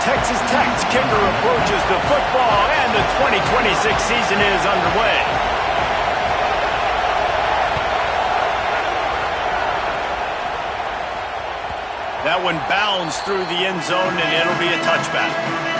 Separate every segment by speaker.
Speaker 1: Texas Tech's kicker approaches the football, and the 2026 season is underway. That one bounds through the end zone, and it'll be a touchback.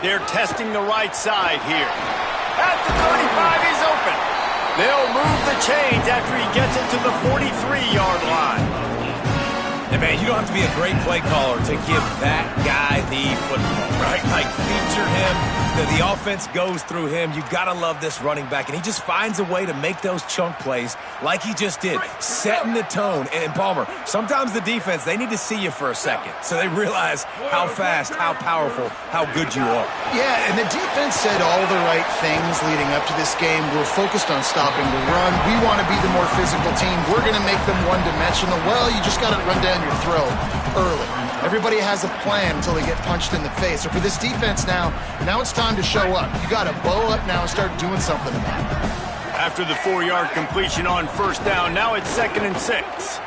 Speaker 1: They're testing the right side here. At the 35, he's open. They'll move the chains after he gets it to the 43-yard line.
Speaker 2: And, man, you don't have to be a great play caller to give that guy the football, right? Like, feature him. The offense goes through him. You got to love this running back. And he just finds a way to make those chunk plays like he just did, setting the tone. And, Palmer, sometimes the defense, they need to see you for a second so they realize how fast, how powerful, how good you are.
Speaker 3: Yeah, and the defense said all the right things leading up to this game. We're focused on stopping the run. We want to be the more physical team. We're going to make them one-dimensional. Well, you just got to run down your throat early. Everybody has a plan until they get punched in the face. So for this defense now it's time to show up. You got to bow up now and start doing something about it.
Speaker 1: After the 4-yard completion on first down, now it's 2nd and 6.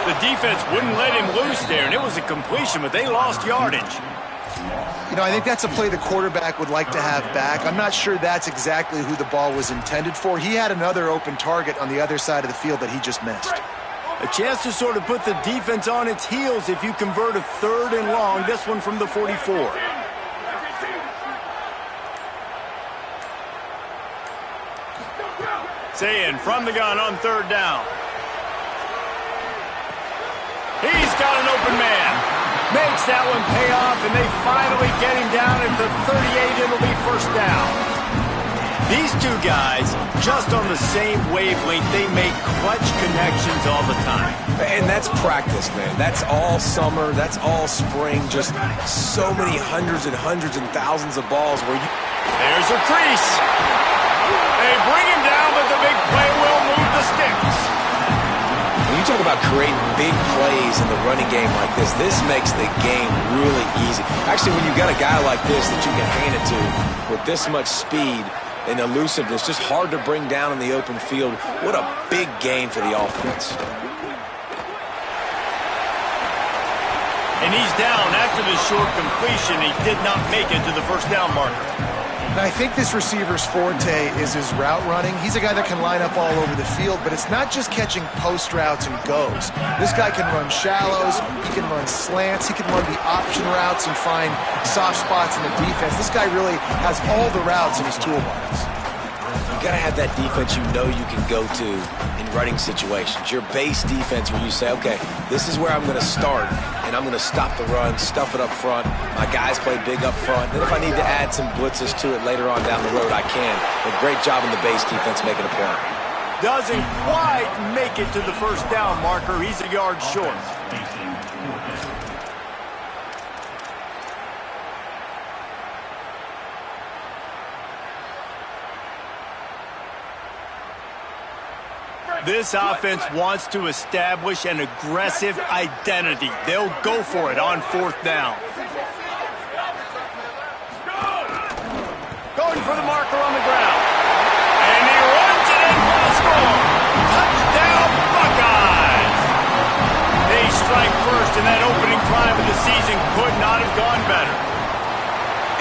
Speaker 1: The defense wouldn't let him loose there, and it was a completion, but they lost yardage.
Speaker 3: You know, I think that's a play the quarterback would like to have back. I'm not sure that's exactly who the ball was intended for. He had another open target on the other side of the field that he just missed.
Speaker 1: A chance to sort of put the defense on its heels if you convert a 3rd and long, this one from the 44. Saying from the gun on 3rd down. He's got an open man. Makes that one pay off, and they finally get him down at the 38. It'll be 1st down. These two guys, just on the same wavelength, they make clutch connections all the time.
Speaker 2: And that's practice, man. That's all summer. That's all spring. Just so many hundreds and thousands of balls where you...
Speaker 1: There's a crease. They bring him down, but the big play will move the sticks.
Speaker 2: When you talk about creating big plays in the running game like this makes the game really easy. Actually, when you've got a guy like this that you can hand it to with this much speed and elusiveness, just hard to bring down in the open field. What a big gain for the offense.
Speaker 1: And he's down after the short completion. He did not make it to the 1st down marker.
Speaker 3: And I think this receiver's forte is his route running. He's a guy that can line up all over the field, but it's not just catching post routes and goes. This guy can run shallows, he can run slants, he can run the option routes and find soft spots in the defense. This guy really has all the routes in his toolbox.
Speaker 2: You got to have that defense you know you can go to in running situations. Your base defense where you say, okay, this is where I'm going to start, and I'm going to stop the run, stuff it up front. My guys play big up front. Then if I need to add some blitzes to it later on down the road, I can. But great job in the base defense making a play.
Speaker 1: Doesn't quite make it to the 1st down marker. He's a yard short. This offense wants to establish an aggressive identity. They'll go for it on 4th down. Going for the marker on the ground. And he runs it in for the score. Touchdown, Buckeyes! They strike first, and that opening drive of the season could not have gone better.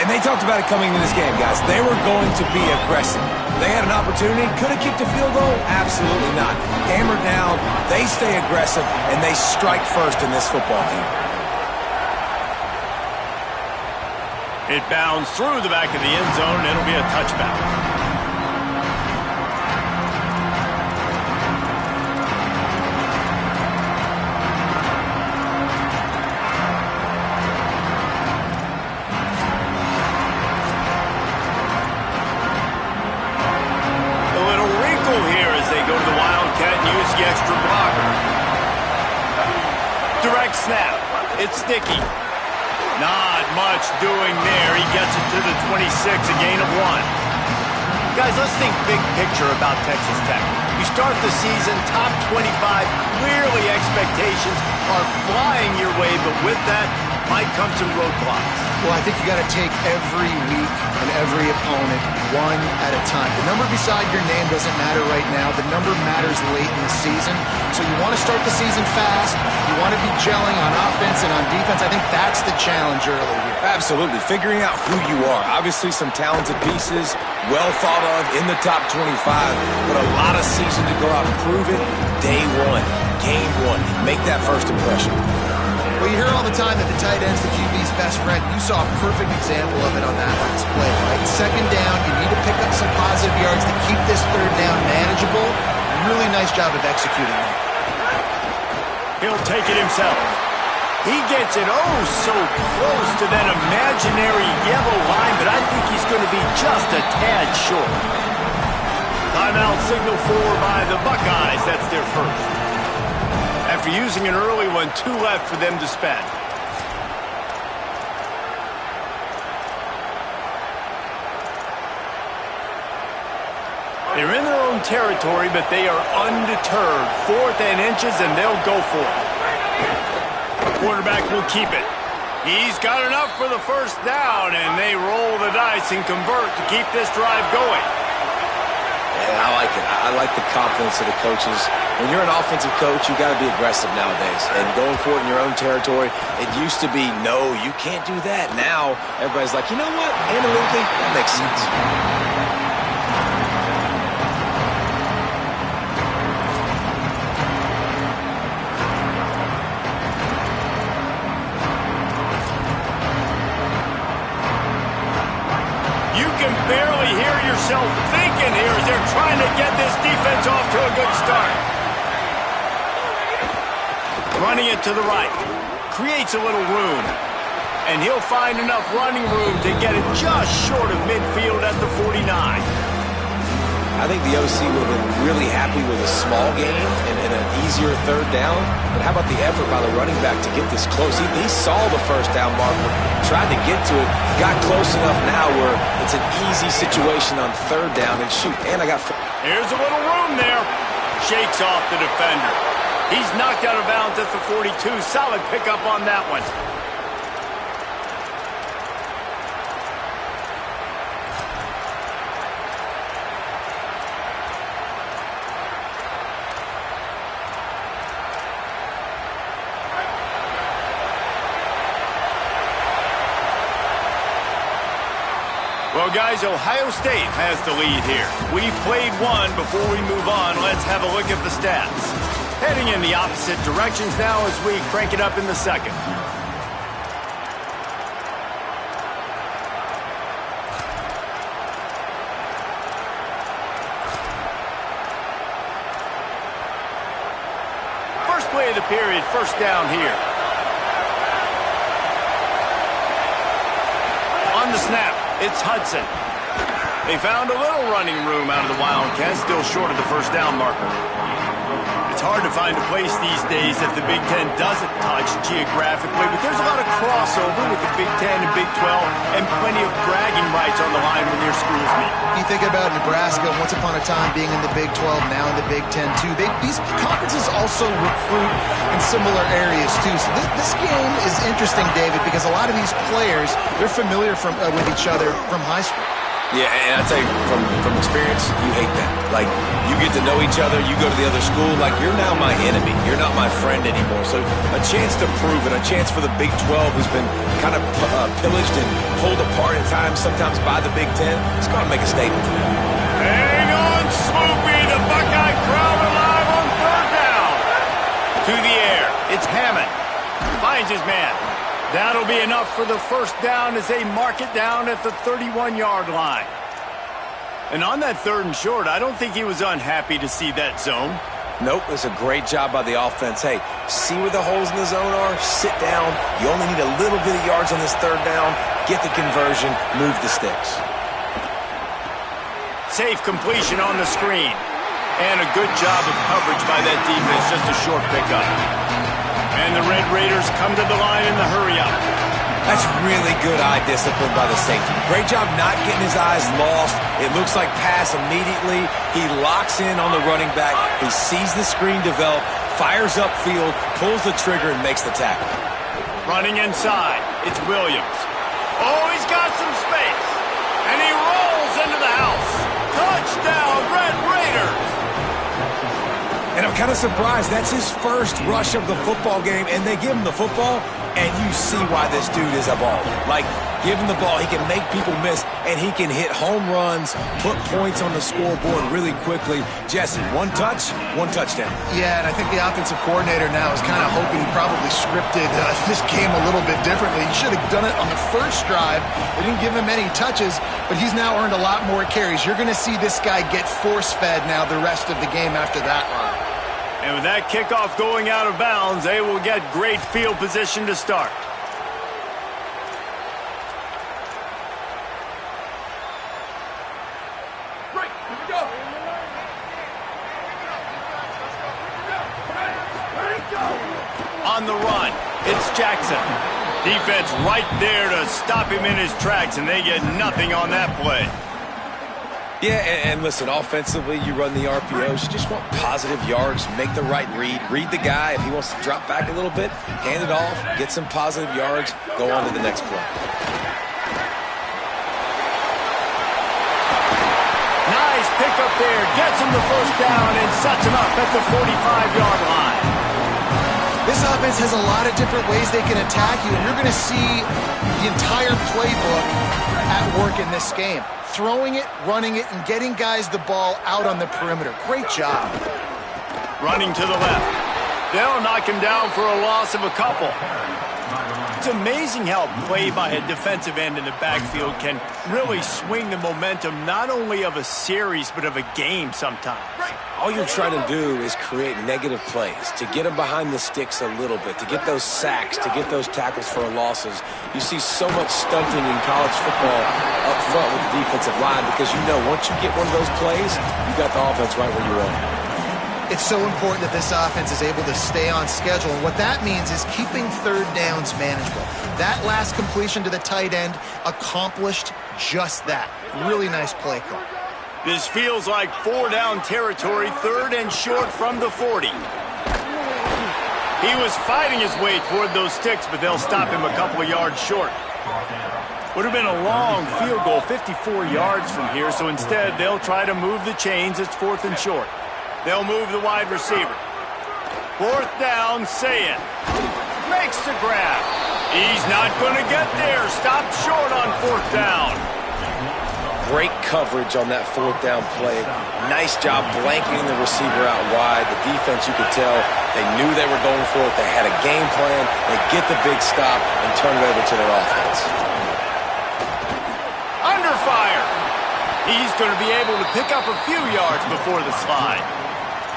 Speaker 2: And they talked about it coming into this game, guys. They were going to be aggressive. They had an opportunity. Could have kicked a field goal? Absolutely not. Hammered down, they stay aggressive, and they strike first in this football game.
Speaker 1: It bounds through the back of the end zone, and it'll be a touchback. The extra blocker. Direct snap. It's sticky. Not much doing there. He gets it to the 26, a gain of 1. Guys, let's think big picture about Texas Tech. You start the season top 25, clearly expectations are flying your way, but with that might come some roadblocks.
Speaker 3: Well, I think you got to take every week and every opponent one at a time. The number beside your name doesn't matter right now. The number matters late in the season. So you want to start the season fast. You want to be gelling on offense and on defense. I think that's the challenge early here.
Speaker 2: Absolutely. Figuring out who you are. Obviously some talented pieces, well thought of in the top 25, but a lot of season to go out and prove it. Day one, game one. Make that first impression.
Speaker 3: Well, you hear all the time that the tight end's the QB's best friend. You saw a perfect example of it on that last play, right? Second down, you need to pick up some positive yards to keep this third down manageable. Really nice job of executing that.
Speaker 1: He'll take it himself. He gets it oh so close to that imaginary yellow line, but I think he's going to be just a tad short. Timeout signal for by the Buckeyes. That's their first. After using an early one, 2 left for them to spend. They're in their own territory, but they are undeterred. 4th and inches, and they'll go for it. The quarterback will keep it. He's got enough for the first down, and they roll the dice and convert to keep this drive going.
Speaker 2: Yeah, I like it. I like the confidence of the coaches. When you're an offensive coach, you got to be aggressive nowadays. And going for it in your own territory, it used to be, no, you can't do that. Now, everybody's like, you know what? Analytically, that makes sense.
Speaker 1: You can barely hear yourself thinking here as they're trying to get this defense off to a good start. Running it to the right. Creates a little room. And he'll find enough running room to get it just short of midfield at the 49.
Speaker 2: I think the OC would have been really happy with a small gain and an easier third down. But how about the effort by the running back to get this close? He saw the first down marker, tried to get to it, got close enough now where it's an easy situation on third down and shoot. And I got...
Speaker 1: Here's a little room there. Shakes off the defender. He's knocked out of bounds at the 42. Solid pickup on that one. Well, guys, Ohio State has the lead here. We've played one. Before we move on, let's have a look at the stats. Heading in the opposite directions now as we crank it up in the second. First play of the period, first down here. On the snap, it's Hudson. They found a little running room out of the Wildcats, still short of the first down marker. It's hard to find a place these days that the Big Ten doesn't touch geographically, but there's a lot of crossover with the Big Ten and Big 12 and plenty of bragging rights on the line when your schools meet.
Speaker 3: You think about Nebraska, once upon a time being in the Big 12, now in the Big 10 too. These conferences also recruit in similar areas too. So this game is interesting, David, because a lot of these players, they're familiar with each other from high school.
Speaker 2: Yeah, and I tell you, from experience, you hate that. Like, you get to know each other, you go to the other school, like, you're now my enemy. You're not my friend anymore. So a chance to prove it, a chance for the Big 12, who's been kind of pillaged and pulled apart at times, sometimes by the Big 10, it's going to make a statement to them.
Speaker 1: Hang on, Swoopy. The Buckeye crowd alive on third down. To the air. It's Hammond. Finds his man. That'll be enough for the first down as they mark it down at the 31-yard line. And on that third and short, I don't think he was unhappy to see that zone.
Speaker 2: Nope, it's a great job by the offense. Hey, see where the holes in the zone are, sit down. You only need a little bit of yards on this third down. Get the conversion, move the sticks.
Speaker 1: Safe completion on the screen. And a good job of coverage by that defense, just a short pickup. And the Red Raiders come to the line in the hurry-up.
Speaker 2: That's really good eye discipline by the safety. Great job not getting his eyes lost. It looks like pass immediately. He locks in on the running back. He sees the screen develop, fires upfield, pulls the trigger, and makes the tackle.
Speaker 1: Running inside, it's Williams. Oh, he's got some space. And he rolls into the house. Touchdown, Red Raiders!
Speaker 2: And I'm kind of surprised. That's his first rush of the football game, and they give him the football, and you see why this dude is a baller. Like, give him the ball, he can make people miss, and he can hit home runs, put points on the scoreboard really quickly. Jesse, one touch, one touchdown.
Speaker 3: Yeah, and I think the offensive coordinator now is kind of hoping he probably scripted this game a little bit differently. He should have done it on the first drive. They didn't give him any touches, but he's now earned a lot more carries. You're going to see this guy get force-fed now the rest of the game after that run.
Speaker 1: And with that kickoff going out of bounds, they will get great field position to start. On the run, it's Jackson. Defense right there to stop him in his tracks, and they get nothing on that play.
Speaker 2: Yeah, and listen, offensively, you run the RPOs. You just want positive yards, make the right read the guy. If he wants to drop back a little bit, hand it off, get some positive yards, go on to the next play.
Speaker 1: Nice pickup there. Gets him the first down and sets him up at the 45-yard line.
Speaker 3: This offense has a lot of different ways they can attack you, and you're going to see the entire playbook at work in this game. Throwing it, running it, and getting guys the ball out on the perimeter. Great job.
Speaker 1: Running to the left. They'll knock him down for a loss of a couple. It's amazing how play by a defensive end in the backfield can really swing the momentum not only of a series but of a game sometimes.
Speaker 2: All you're trying to do is create negative plays, to get them behind the sticks a little bit, to get those sacks, to get those tackles for losses. You see so much stunting in college football up front with the defensive line because you know once you get one of those plays, you got the offense right where you want it.
Speaker 3: It's so important that this offense is able to stay on schedule, and what that means is keeping third downs manageable. That last completion to the tight end accomplished just that. Really nice play call.
Speaker 1: This feels like 4-down territory, third and short from the 40. He was fighting his way toward those sticks, but they'll stop him a couple of yards short. Would have been a long field goal, 54 yards from here, so instead they'll try to move the chains. It's fourth and short. They'll move the wide receiver. Fourth down, Sayin makes the grab. He's not going to get there. Stopped short on fourth down.
Speaker 2: Great coverage on that fourth down play. Nice job blanketing the receiver out wide. The defense, you could tell, they knew they were going for it. They had a game plan. They get the big stop and turn it over to their offense.
Speaker 1: Under fire. He's going to be able to pick up a few yards before the slide.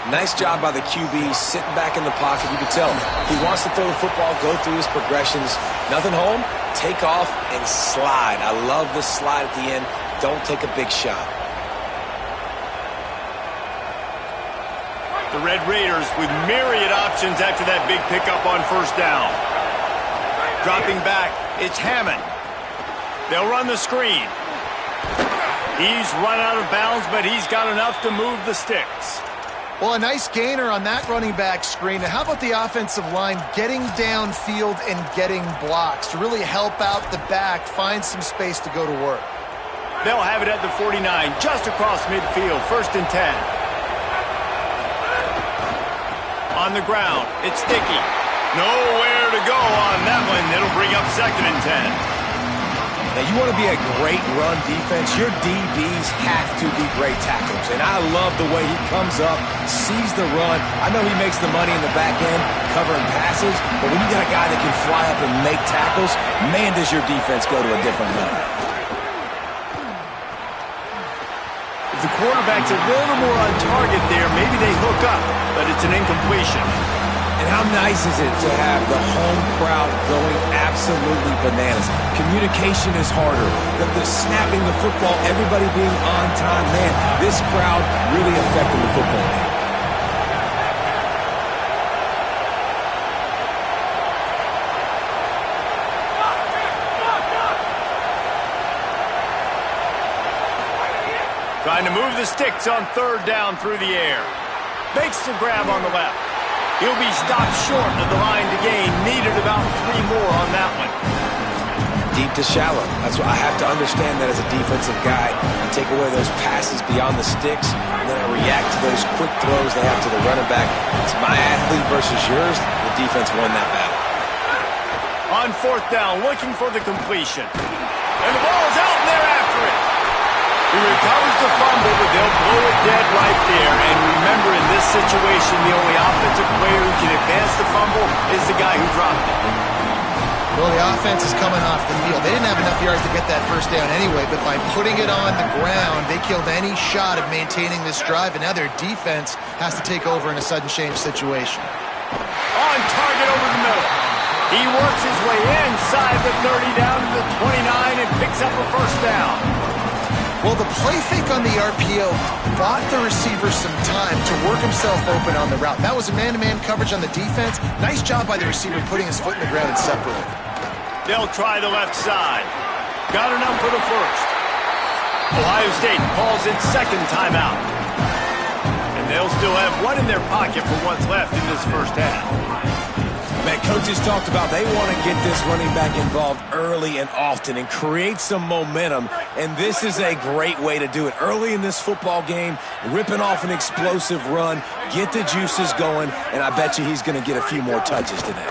Speaker 2: Nice job by the QB, sitting back in the pocket. You can tell he wants to throw the football, go through his progressions. Nothing home, take off, and slide. I love the slide at the end. Don't take a big shot.
Speaker 1: The Red Raiders with myriad options after that big pickup on first down. Dropping back, it's Hammond. They'll run the screen. He's run out of bounds, but he's got enough to move the sticks.
Speaker 3: Well, a nice gainer on that running back screen. And how about the offensive line getting downfield and getting blocks to really help out the back, find some space to go to work?
Speaker 1: They'll have it at the 49, just across midfield, first and 10. On the ground, it's Sticky. Nowhere to go on that one. It'll bring up second and 10.
Speaker 2: Now, you want to be a great run defense, your DBs have to be great tacklers. And I love the way he comes up, sees the run. I know he makes the money in the back end covering passes, but when you got a guy that can fly up and make tackles, man, does your defense go to a different level.
Speaker 1: If the quarterback's a little more on target there, maybe they hook up, but it's an incompletion.
Speaker 2: And how nice is it to have the home crowd going absolutely bananas? Communication is harder. The snapping the football, everybody being on time. Man, this crowd really affecting the football game.
Speaker 1: to move the sticks on third down through the air. Makes the grab on the left. He'll be stopped short of the line to gain. Needed about 3 more on that one.
Speaker 2: Deep to shallow. That's what I have to understand that as a defensive guy. I take away those passes beyond the sticks, and then I react to those quick throws they have to the running back. It's my athlete versus yours. The defense won that battle.
Speaker 1: On fourth down, looking for the completion. And the ball's out, and they're after it. He recovers the fumble, but they'll blow it dead right there. And remember, in this situation, the only offensive player who can advance the fumble is the guy who dropped it.
Speaker 3: Well, the offense is coming off the field. They didn't have enough yards to get that first down anyway, but by putting it on the ground, they killed any shot of maintaining this drive, and now their defense has to take over in a sudden change situation.
Speaker 1: On target over the middle. He works his way inside the 30 down to the 29 and picks up a first down.
Speaker 3: Well, the play fake on the RPO bought the receiver some time to work himself open on the route. That was a man-to-man coverage on the defense. Nice job by the receiver putting his foot in the ground and separating.
Speaker 1: They'll try the left side. Got enough for the first. Ohio State calls its second timeout. And they'll still have one in their pocket for what's left in this first half.
Speaker 2: Man, coaches talked about they want to get this running back involved early and often and create some momentum, and this is a great way to do it. Early in this football game, ripping off an explosive run, get the juices going, and I bet you he's going to get a few more touches today.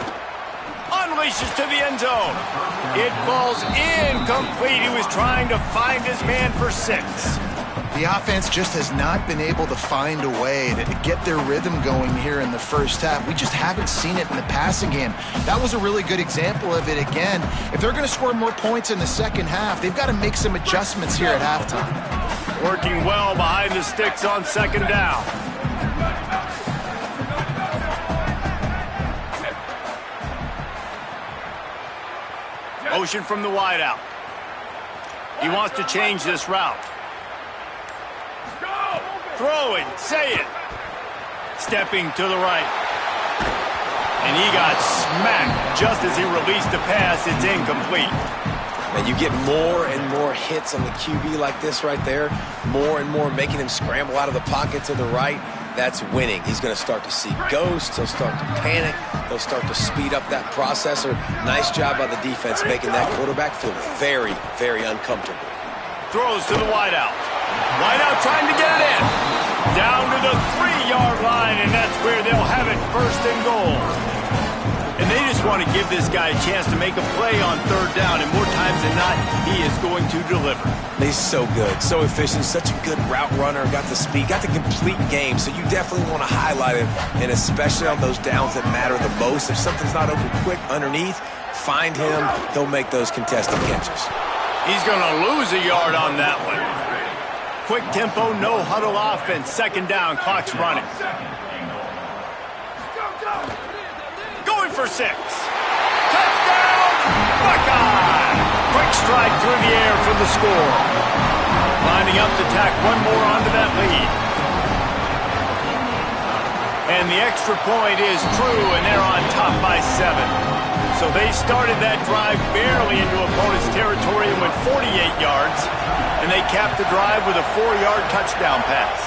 Speaker 1: Unleashes to the end zone. It falls incomplete. He was trying to find his man for 6.
Speaker 3: The offense just has not been able to find a way to get their rhythm going here in the first half. We just haven't seen it in the passing game. That was a really good example of it again. If they're going to score more points in the second half, they've got to make some adjustments here at halftime.
Speaker 1: Working well behind the sticks on second down. Motion from the wideout. He wants to change this route. Throwing, say it. Stepping to the right. And he got smacked just as he released the pass. It's incomplete.
Speaker 2: And you get more and more hits on the QB like this right there. More and more making him scramble out of the pocket to the right. That's winning. He's going to start to see ghosts. He'll start to panic. He'll start to speed up that processor. Nice job by the defense making that quarterback feel very, very uncomfortable.
Speaker 1: Throws to the wideout. Wideout trying to get it in. Down to the 3-yard line, and that's where they'll have it first and goal. And they just want to give this guy a chance to make a play on third down, and more times than not, he is going to deliver.
Speaker 2: He's so good, so efficient, such a good route runner, got the speed, got the complete game, so you definitely want to highlight him, and especially on those downs that matter the most. If something's not open quick underneath, find him, he'll make those contested catches.
Speaker 1: He's going to lose a yard on that one. Quick tempo, no huddle offense. Second down, clock's running. Going for 6. Touchdown, Buckeye! Quick strike through the air for the score. Lining up to tack one more onto that lead. And the extra point is true, and they're on top by 7. So they started that drive barely into opponent's territory and went 48 yards. And they capped the drive with a 4-yard touchdown pass.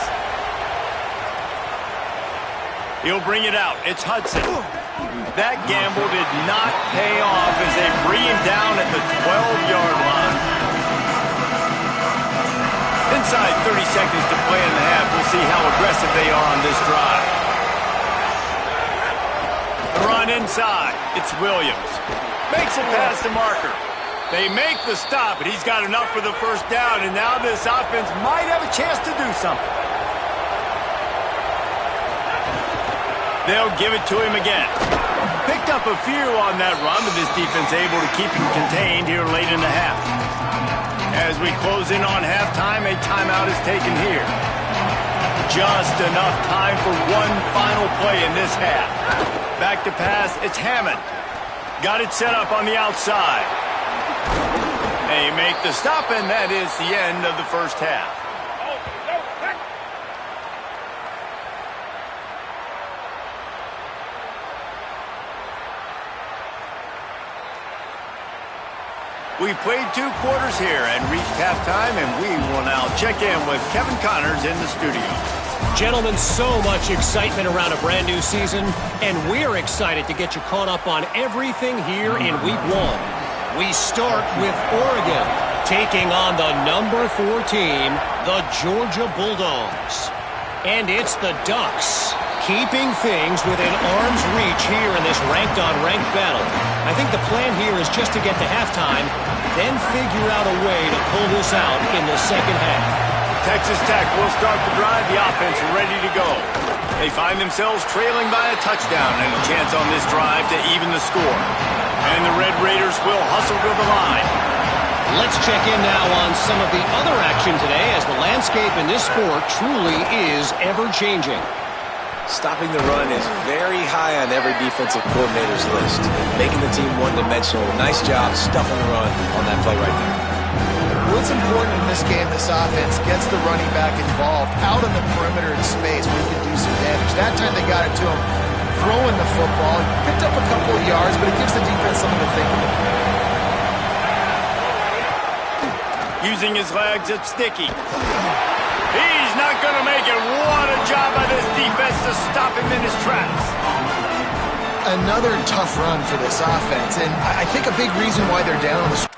Speaker 1: He'll bring it out. It's Hudson. That gamble did not pay off as they bring him down at the 12-yard line. Inside 30 seconds to play in the half. We'll see how aggressive they are on this drive. The run inside. It's Williams. Makes it past the marker. They make the stop, and he's got enough for the first down, and now this offense might have a chance to do something. They'll give it to him again. Picked up a few on that run, but this defense able to keep him contained here late in the half. As we close in on halftime, a timeout is taken here. Just enough time for one final play in this half. Back to pass, it's Hammond. Got it set up on the outside. They make the stop, and that is the end of the first half. We've played 2 quarters here and reached halftime, and we will now check in with Kevin Connors in the studio.
Speaker 4: Gentlemen, so much excitement around a brand new season, and we're excited to get you caught up on everything here in Week 1. We start with Oregon, taking on the number 4 team, the Georgia Bulldogs. And it's the Ducks, keeping things within arm's reach here in this ranked-on-ranked battle. I think the plan here is just to get to halftime, then figure out a way to pull this out in the second half.
Speaker 1: Texas Tech will start the drive, the offense ready to go. They find themselves trailing by a touchdown and a chance on this drive to even the score. And the Red Raiders will hustle to the line.
Speaker 4: Let's check in now on some of the other action today, as the landscape in this sport truly is ever-changing.
Speaker 2: Stopping the run is very high on every defensive coordinator's list. Making the team one-dimensional. Nice job stuffing the run on that play right there.
Speaker 3: What's important in this game, this offense gets the running back involved out on the perimeter in space where he can do some damage. That time they got it to him throwing the football. Picked up a couple of yards, but it gives the defense something to think about.
Speaker 1: Using his legs, it's Sticky. He's not going to make it. What a job by this defense to stop him in his tracks.
Speaker 3: Another tough run for this offense, and I think a big reason why they're down on the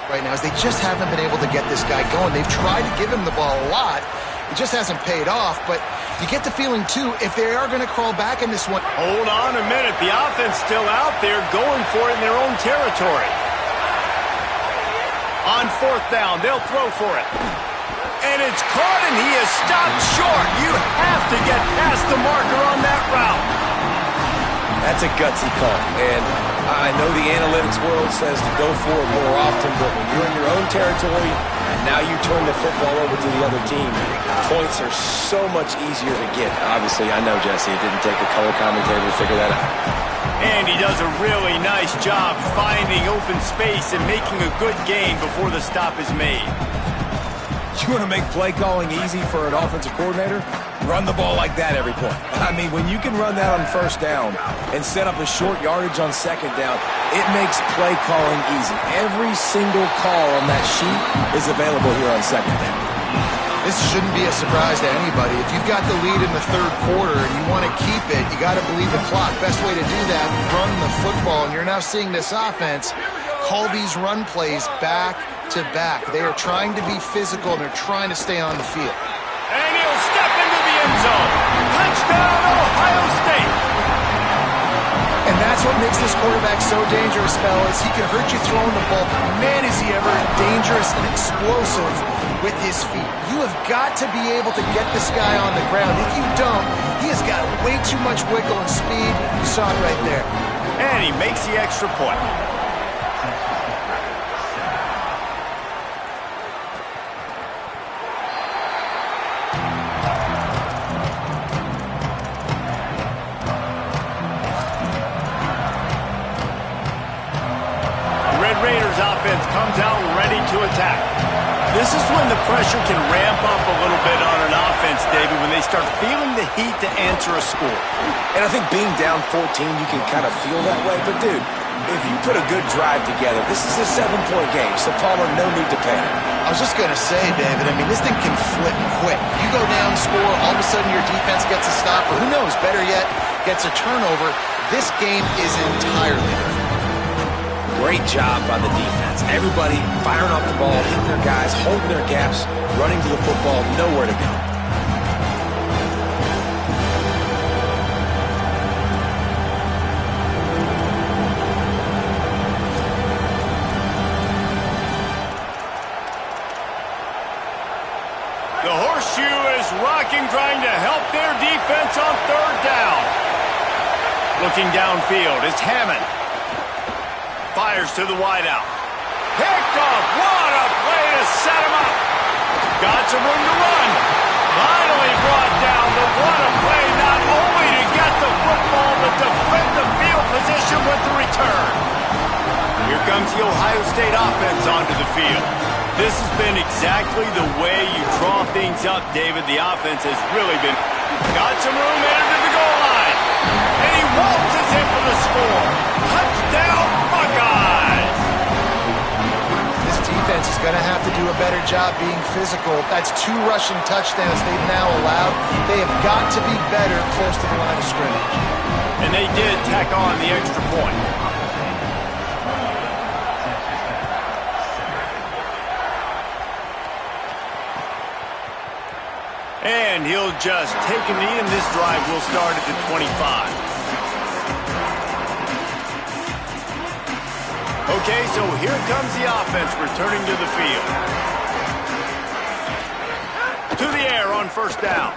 Speaker 3: right now is they just haven't been able to get this guy going. They've tried to give him the ball a lot. It just hasn't paid off, but you get the feeling, too, if they are going to crawl back in this one.
Speaker 1: Hold on a minute. The offense still out there going for it in their own territory. On 4th down, they'll throw for it. And it's caught, and he is stopped short. You have to get past the marker on that route.
Speaker 2: That's a gutsy call, and I know the analytics world says to go for it more often, but when you're in your own territory and now you turn the football over to the other team, points are so much easier to get. Obviously, I know, Jesse, it didn't take a color commentator to figure that out.
Speaker 1: And he does a really nice job finding open space and making a good gain before the stop is made.
Speaker 2: You want to make play calling easy for an offensive coordinator? Run the ball like that every point. I mean, when you can run that on 1st down and set up a short yardage on 2nd down, it makes play calling easy. Every single call on that sheet is available here on 2nd down.
Speaker 3: This shouldn't be a surprise to anybody. If you've got the lead in the 3rd quarter and you want to keep it, you got to believe the clock. Best way to do that, run the football. And you're now seeing this offense call these run plays back to back. They are trying to be physical, and they're trying to stay on the field.
Speaker 1: And he'll step into the end zone. Touchdown, Ohio State.
Speaker 3: And that's what makes this quarterback so dangerous, fellas. He can hurt you throwing the ball. Man, is he ever dangerous and explosive with his feet. You have got to be able to get this guy on the ground. If you don't, he has got way too much wiggle and speed. You saw it right there.
Speaker 1: And he makes the extra point. Raiders offense comes out ready to attack. This is when the pressure can ramp up a little bit on an offense, David, when they start feeling the heat to answer a score.
Speaker 2: And I think being down 14, you can kind of feel that way. But, dude, if you put a good drive together, this is a 7-point game, so Palmer, no need to panic.
Speaker 3: I was just going to say, David, I mean, this thing can flip quick. You go down, score, all of a sudden your defense gets a stop, or who knows, better yet, gets a turnover. This game is entirely different.
Speaker 2: Great job by the defense. Everybody firing off the ball, hitting their guys, holding their gaps, running to the football, nowhere to go.
Speaker 1: The horseshoe is rocking, trying to help their defense on third down. Looking downfield, it's Hammond. Fires to the wideout. Picked off. What a play to set him up. Got some room to run. Finally brought down. But what a play, not only to get the football, but to flip the field position with the return. Here comes the Ohio State offense onto the field. This has been exactly the way you draw things up, David. The offense has really been. Got some room, entered the goal line. And he waltzes in for the score. Touchdown, Buckeyes!
Speaker 3: This defense is going to have to do a better job being physical. That's 2 rushing touchdowns they've now allowed. They have got to be better close to the line of scrimmage.
Speaker 1: And they did tack on the extra point. And he'll just take a knee, and this drive will start at the 25. Okay, so here comes the offense returning to the field. To the air on first down.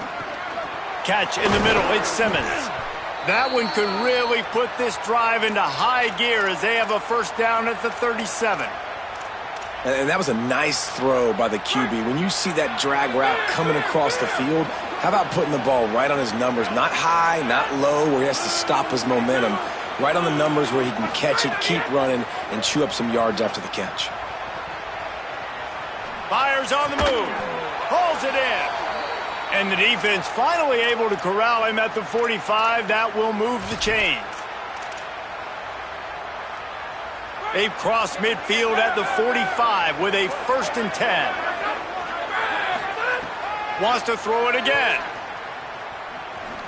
Speaker 1: Catch in the middle, it's Simmons. That one could really put this drive into high gear as they have a first down at the 37.
Speaker 2: And that was a nice throw by the QB. When you see that drag route coming across the field, how about putting the ball right on his numbers? Not high, not low, where he has to stop his momentum. Right on the numbers where he can catch it, keep running, and chew up some yards after the catch.
Speaker 1: Fires on the move. Pulls it in. And the defense finally able to corral him at the 45. That will move the chains. They've crossed midfield at the 45 with a 1st and 10. Wants to throw it again.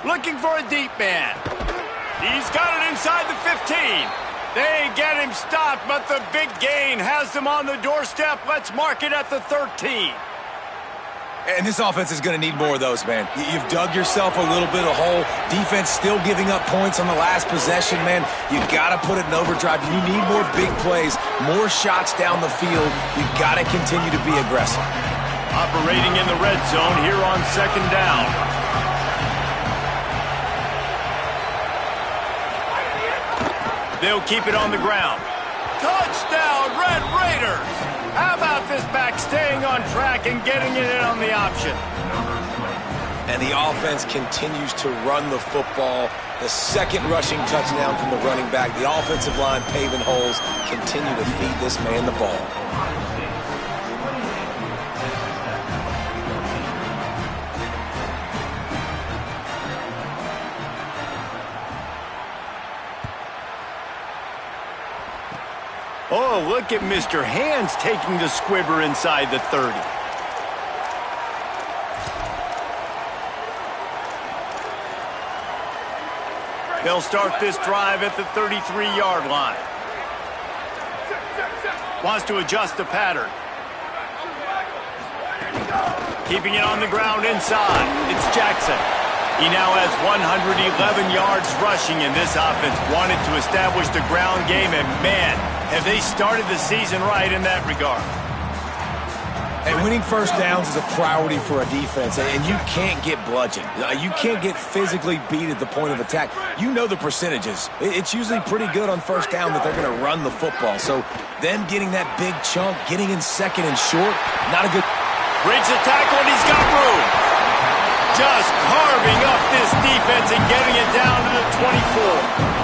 Speaker 1: Looking for a deep man. He's got it inside the 15. They get him stopped, but the big gain has them on the doorstep. Let's mark it at the 13.
Speaker 2: And this offense is going to need more of those, man. You've dug yourself a little bit of a hole. Defense still giving up points on the last possession, man. You got to put it in overdrive. You need more big plays, more shots down the field. You got to continue to be aggressive.
Speaker 1: Operating in the red zone here on 2nd down. They'll keep it on the ground. Touchdown, Red Raiders! How about this back staying on track and getting it in on the option?
Speaker 2: And the offense continues to run the football. The 2nd rushing touchdown from the running back. The offensive line paving holes. Continue to feed this man the ball.
Speaker 1: Oh, look at Mr. Hands taking the squibber inside the 30. They'll start this drive at the 33-yard line. Wants to adjust the pattern. Keeping it on the ground inside. It's Jackson. He now has 111 yards rushing, and this offense wanted to establish the ground game, and man, have they started the season right in that regard.
Speaker 2: And winning first downs is a priority for a defense, and you can't get bludgeoned. You can't get physically beat at the point of attack. You know the percentages. It's usually pretty good on first down that they're going to run the football. So them getting that big chunk, getting in 2nd and short, not a good...
Speaker 1: Breaks the tackle, and he's got room. Just carving up this defense and getting it down to the 24.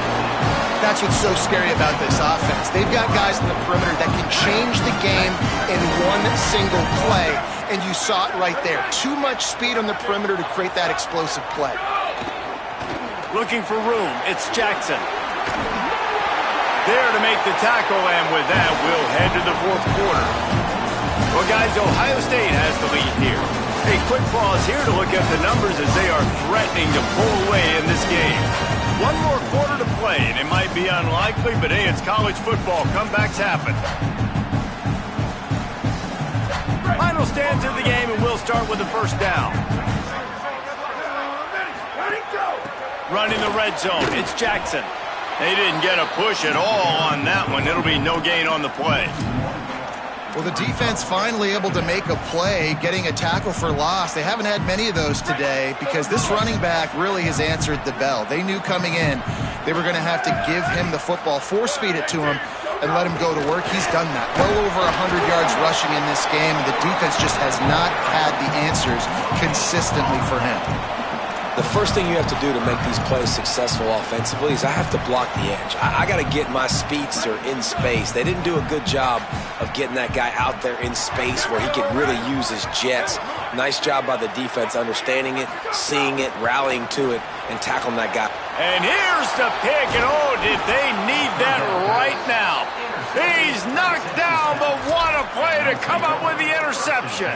Speaker 3: That's what's so scary about this offense. They've got guys in the perimeter that can change the game in one single play, and you saw it right there. Too much speed on the perimeter to create that explosive play.
Speaker 1: Looking for room, it's Jackson. There to make the tackle, and with that, we'll head to the fourth quarter. Well, guys, Ohio State has the lead here. A quick pause here to look at the numbers as they are threatening to pull away in this game. One more quarter to play, and it might be unlikely, but hey, it's college football. Comebacks happen. Final stands of the game, and we'll start with the first down. Running the red zone, it's Jackson. They didn't get a push at all on that one. It'll be no gain on the play.
Speaker 3: Well, the defense finally able to make a play, getting a tackle for loss. They haven't had many of those today because this running back really has answered the bell. They knew coming in they were going to have to give him the football, force-feed it to him, and let him go to work. He's done that. Well over 100 yards rushing in this game, and the defense just has not had the answers consistently for him.
Speaker 2: The first thing you have to do to make these plays successful offensively is I have to block the edge. I got to get my speedster in space. They didn't do a good job of getting that guy out there in space where he could really use his jets. Nice job by the defense understanding it, seeing it, rallying to it, and tackling that guy.
Speaker 1: And here's the pick, and oh, did they need that right now. He's knocked down, but what a play to come up with the interception.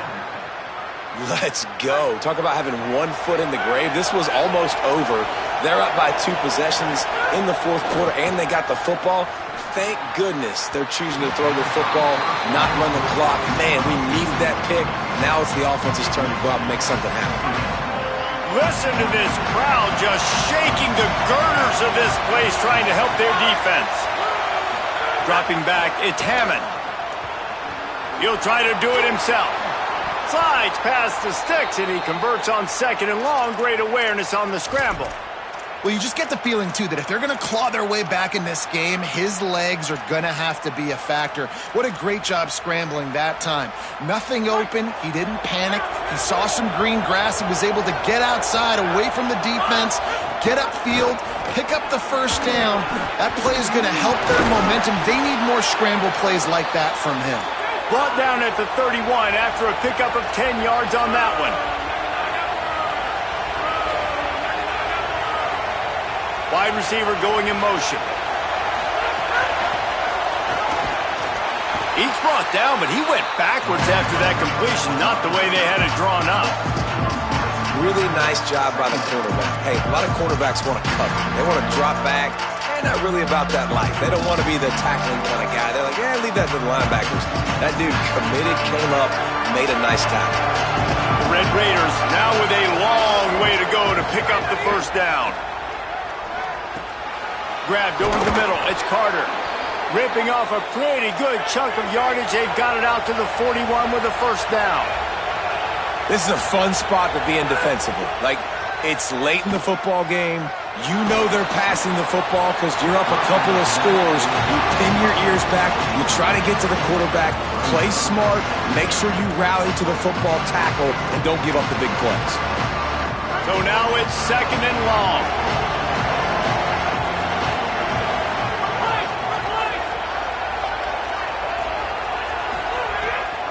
Speaker 2: Let's go. Talk about having one foot in the grave. This was almost over. They're up by 2 possessions in the fourth quarter, and they got the football. Thank goodness they're choosing to throw the football, not run the clock. Man, we needed that pick. Now it's the offense's turn to go out and make something happen.
Speaker 1: Listen to this crowd just shaking the girders of this place, trying to help their defense. Dropping back, it's Hammond. He'll try to do it himself. Slides past the sticks, and he converts on 2nd and long. Great awareness on the scramble.
Speaker 3: Well, you just get the feeling, too, that if they're going to claw their way back in this game, his legs are going to have to be a factor. What a great job scrambling that time. Nothing open. He didn't panic. He saw some green grass and was able to get outside, away from the defense, get upfield, pick up the first down. That play is going to help their momentum. They need more scramble plays like that from him.
Speaker 1: Brought down at the 31 after a pickup of 10 yards on that one. Wide receiver going in motion. He's brought down, but he went backwards after that completion, not the way they had it drawn up.
Speaker 2: Really nice job by the cornerback. Hey, a lot of cornerbacks want to cover. They want to drop back. They're not really about that life. They don't want to be the tackling kind of guy. They're like, yeah, leave that to the linebackers. That dude committed, came up, made a nice tackle.
Speaker 1: The Red Raiders now with a long way to go to pick up the first down. Grabbed over the middle. It's Carter. Ripping off a pretty good chunk of yardage. They've got it out to the 41 with the first down.
Speaker 2: This is a fun spot to be in defensively. Like, it's late in the football game. You know they're passing the football because you're up a couple of scores. You pin your ears back. You try to get to the quarterback. Play smart. Make sure you rally to the football tackle and don't give up the big plays.
Speaker 1: So now it's 2nd and long.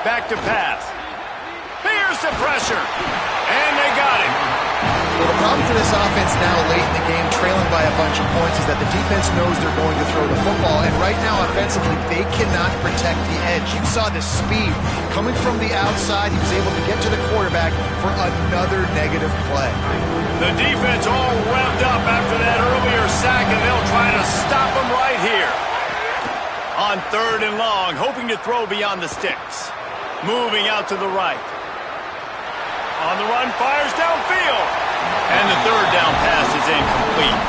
Speaker 1: Back to pass. Here's the pressure. And they got it.
Speaker 3: Well, the problem for this offense now late in the game, trailing by a bunch of points, is that the defense knows they're going to throw the football. And right now, offensively, they cannot protect the edge. You saw the speed coming from the outside. He was able to get to the quarterback for another negative play.
Speaker 1: The defense all revved up after that earlier sack, and they'll try to stop him right here. On 3rd and long, hoping to throw beyond the sticks. Moving out to the right. On the run, fires downfield. And the 3rd down pass is incomplete.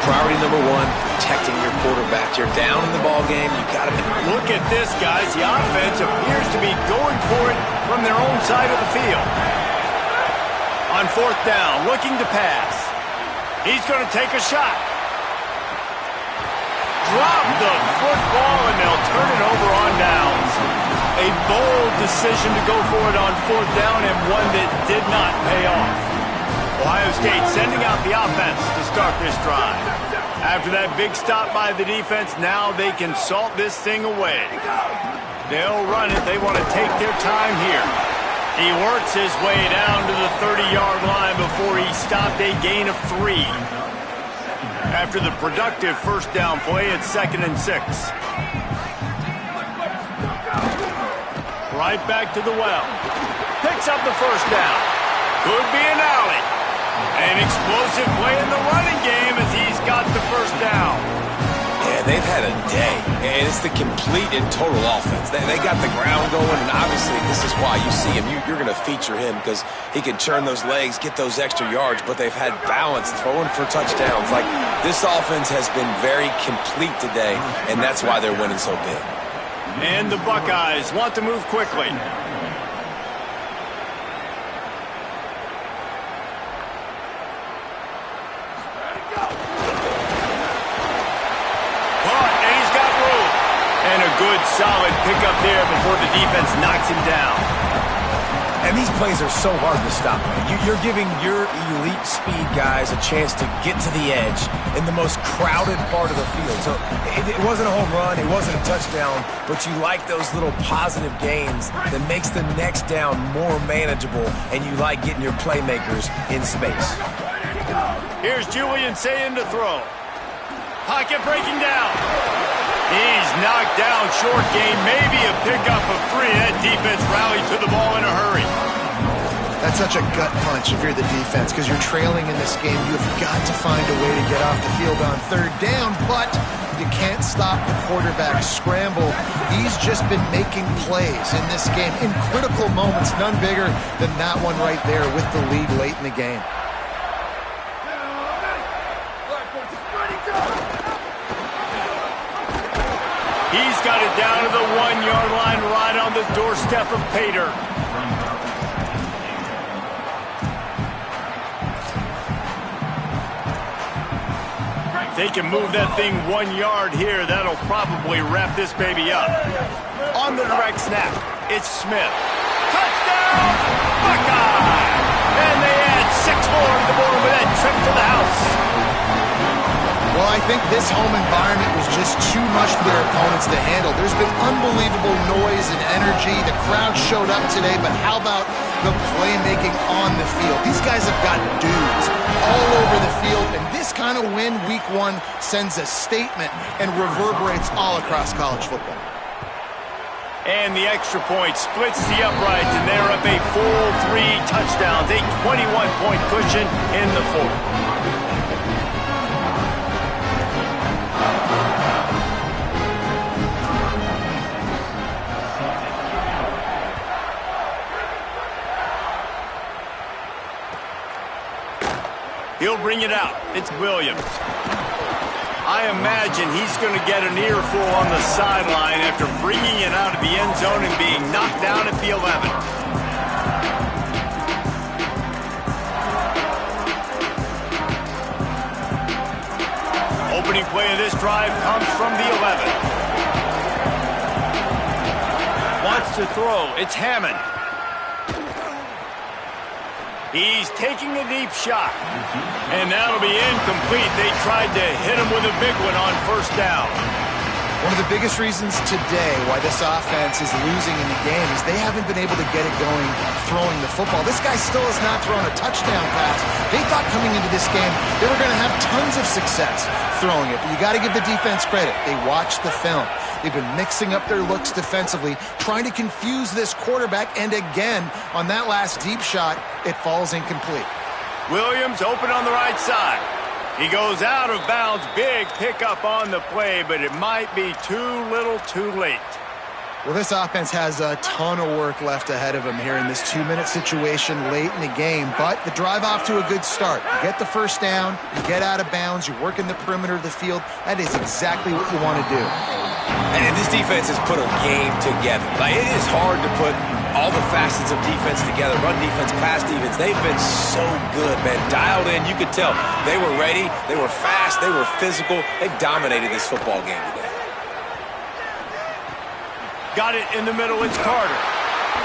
Speaker 2: Priority number 1, protecting your quarterback. You're down in the ball game. You got to
Speaker 1: look at this, guys. The offense appears to be going for it from their own side of the field. On 4th down, looking to pass. He's going to take a shot. Drop the football, and they'll turn it over on downs. A bold decision to go for it on 4th down, and one that did not pay off. Ohio State sending out the offense to start this drive. After that big stop by the defense, now they can salt this thing away. They'll run it. They want to take their time here. He works his way down to the 30-yard line before he stopped a gain of 3. After the productive first down play, it's 2nd and 6. Right back to the well. Picks up the first down. Could be an alley. An explosive play in the running game as he's got the first down.
Speaker 2: Yeah, they've had a day, and it's the complete and total offense. They got the ground going, and obviously this is why you see him. You're going to feature him because he can churn those legs, get those extra yards, but they've had balance throwing for touchdowns. Like, this offense has been very complete today, and that's why they're winning so big.
Speaker 1: And the Buckeyes want to move quickly. And a good, solid pickup there before the defense knocks him down.
Speaker 2: And these plays are so hard to stop. You're giving your elite speed guys a chance to get to the edge in the most crowded part of the field. So it wasn't a home run, it wasn't a touchdown, but you like those little positive gains that makes the next down more manageable, and you like getting your playmakers in space.
Speaker 1: Here's Julian saying to throw. Pocket breaking down. He's knocked down, short gain, maybe a pickup of 3. That defense rallied to the ball in a hurry.
Speaker 3: That's such a gut punch if you're the defense, because you're trailing in this game. You've got to find a way to get off the field on 3rd down, but you can't stop the quarterback scramble. He's just been making plays in this game in critical moments, none bigger than that one right there with the lead late in the game.
Speaker 1: He's got it down to the 1-yard line right on the doorstep of Pater. They can move that thing 1 yard here. That'll probably wrap this baby up. On the direct snap, it's Smith. Touchdown, Buckeye! And they add 6 more to the board with that trip to the house.
Speaker 3: Well, I think this home environment was just too much for their opponents to handle. There's been unbelievable noise and energy. The crowd showed up today, but how about the playmaking on the field? These guys have got dudes all over the field, and this kind of win week 1 sends a statement and reverberates all across college football.
Speaker 1: And the extra point splits the uprights, and they're up a full 3 touchdowns, a 21-point cushion in the 4th. He'll bring it out. It's Williams. I imagine he's going to get an earful on the sideline after bringing it out of the end zone and being knocked down at the 11. Opening play of this drive comes from the 11. Wants to throw. It's Hammond. He's taking a deep shot, and that'll be incomplete. They tried to hit him with a big one on 1st down.
Speaker 3: One of the biggest reasons today why this offense is losing in the game is they haven't been able to get it going throwing the football. This guy still has not thrown a touchdown pass. They thought coming into this game they were going to have tons of success throwing it, but you got to give the defense credit. They watched the film. They've been mixing up their looks defensively, trying to confuse this quarterback, and again, on that last deep shot, it falls incomplete.
Speaker 1: Williams open on the right side. He goes out of bounds. Big pickup on the play, but it might be too little too late.
Speaker 3: Well, this offense has a ton of work left ahead of them here in this 2-minute situation late in the game, but the drive off to a good start. You get the first down, you get out of bounds, you work in the perimeter of the field. That is exactly what you want to do.
Speaker 2: And this defense has put a game together. Like, it is hard to put all the facets of defense together. Run defense, pass defense. They've been so good, man. Dialed in. You could tell they were ready. They were fast. They were physical. They dominated this football game today.
Speaker 1: Got it in the middle. It's Carter.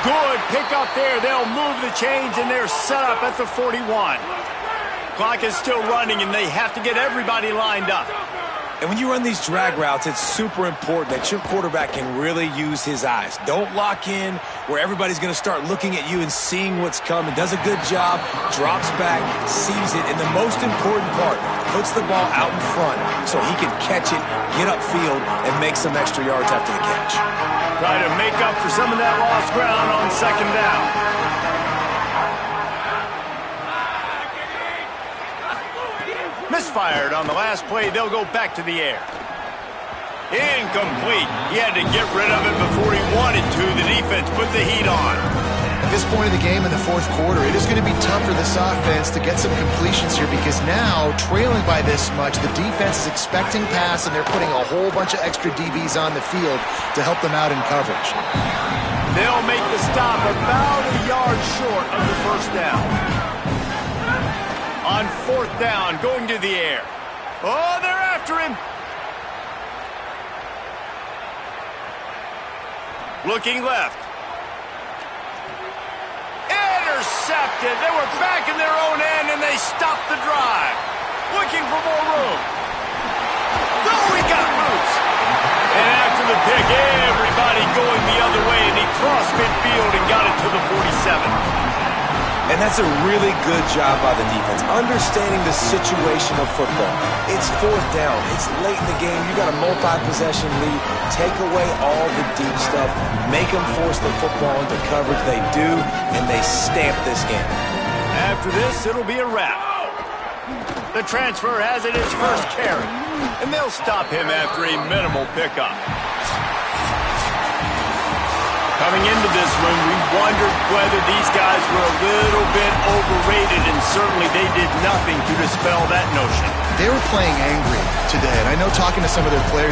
Speaker 1: Good pick up there. They'll move the chains, and they're set up at the 41. clock is still running, and they have to get everybody lined up.
Speaker 2: And when you run these drag routes, it's super important that your quarterback can really use his eyes. Don't lock in where everybody's going to start looking at you and seeing what's coming. Does a good job, drops back, sees it, and the most important part, puts the ball out in front so he can catch it, get upfield, and make some extra yards after the catch.
Speaker 1: Try to make up for some of that lost ground on second down. Misfired on the last play. They'll go back to the air. Incomplete. He had to get rid of it before he wanted to. The defense put the heat on.
Speaker 3: At this point of the game in the fourth quarter, it is going to be tough for this offense to get some completions here because now, trailing by this much, the defense is expecting pass, and they're putting a whole bunch of extra DBs on the field to help them out in coverage.
Speaker 1: They'll make the stop about a yard short of the first down. On fourth down, going to the air. Oh, they're after him. Looking left. Intercepted. They were back in their own end, and they stopped the drive. Looking for more room. Oh, he got loose. And after the pick, everybody going the other way, and he crossed midfield and got it to the 47.
Speaker 2: And that's a really good job by the defense, understanding the situation of football. It's fourth down. It's late in the game. You got a multi-possession lead. Take away all the deep stuff. Make them force the football into coverage. They do, and they stamp this game.
Speaker 1: After this, it'll be a wrap. The transfer has it his first carry, and they'll stop him after a minimal pickup. Coming into this one, we wondered whether these guys were a little bit overrated, and certainly they did nothing to dispel that notion.
Speaker 3: They were playing angry today, and I know talking to some of their players